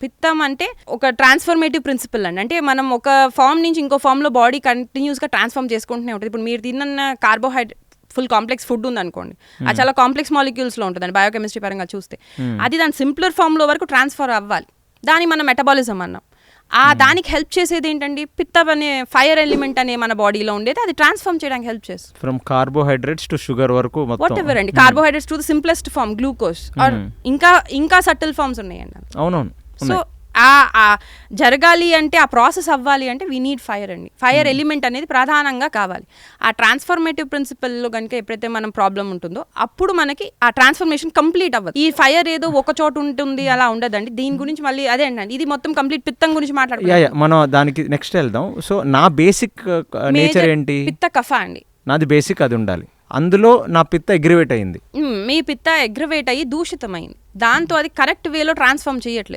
పిత్తం అంటే ఒక transformative principal అండి. అంటే మనం ఒక ఫామ్ నుంచి ఇంకో ఫామ్లో బాడీ కంటిన్యూస్గా ట్రాన్స్ఫార్మ్ చేసుకుంటూనే ఉంటుంది. ఇప్పుడు మీరు తిన్న కార్బోహైడ్రేట్ ఫుల్ కాంప్లెక్స్ ఫుడ్ ఉందనుకోండి, అది చాలా కాంప్లెక్స్ మాలిక్యూల్స్లో ఉంటుందండి బయోకెమిస్ట్రీ పరంగా చూస్తే. అది దాని సింప్లర్ ఫామ్లో వరకు ట్రాన్స్ఫర్ అవ్వాలి, దాన్ని మనం మెటబాలిజం అన్నాం. దానికి హెల్ప్ చేసేది ఏంటండి, పిత్తం అనే ఫైర్ ఎలిమెంట్ అనే మన బాడీలో ఉండేది, అది ట్రాన్స్ఫార్మ్ చేయడానికి హెల్ప్ చేస్తుంది. ఫ్రమ్ కార్బోహైడ్రేట్స్ టు షుగర్ వరకు వాట్ ఎవర్ అండి, carbohydrates to the simplest form glucose, or ఇంకా సటిల్ ఫార్మ్స్ ఉన్నాయండి. అవునవును. సో జరగాలి అంటే, ఆ ప్రాసెస్ అవ్వాలి అంటే వీ నీడ్ ఫైర్ అండి. ఫైర్ ఎలిమెంట్ అనేది ప్రధానంగా కావాలి. ఆ ట్రాన్స్ఫర్మేటివ్ ప్రిన్సిపల్లో కనుక ఎప్పుడైతే మనం ప్రాబ్లం ఉంటుందో అప్పుడు మనకి ఆ ట్రాన్స్ఫర్మేషన్ కంప్లీట్ అవ్వదు. ఈ ఫైర్ ఏదో ఒక చోట ఉంటుంది అలా ఉండదండి. దీని గురించి మళ్ళీ అదే అండి, ఇది మొత్తం కంప్లీట్ పిత్తం గురించి మాట్లాడుకుంటాం. మనం దానికి నెక్స్ట్ వెళ్దాం. సో నా బేసిక్ నేచర్ ఏంటి? పిత్త కఫ అండి. నాది బేసిక్ అది ఉండాలి. అందులో నా పిత్త ఎగ్రివేట్ అయింది, మీ పిత్త ఎగ్రివేట్ అయ్యి దూషితమైంది, దాంతో అది కరెక్ట్ వేలో ట్రాన్స్ఫార్మ్ చేయట్లేదు.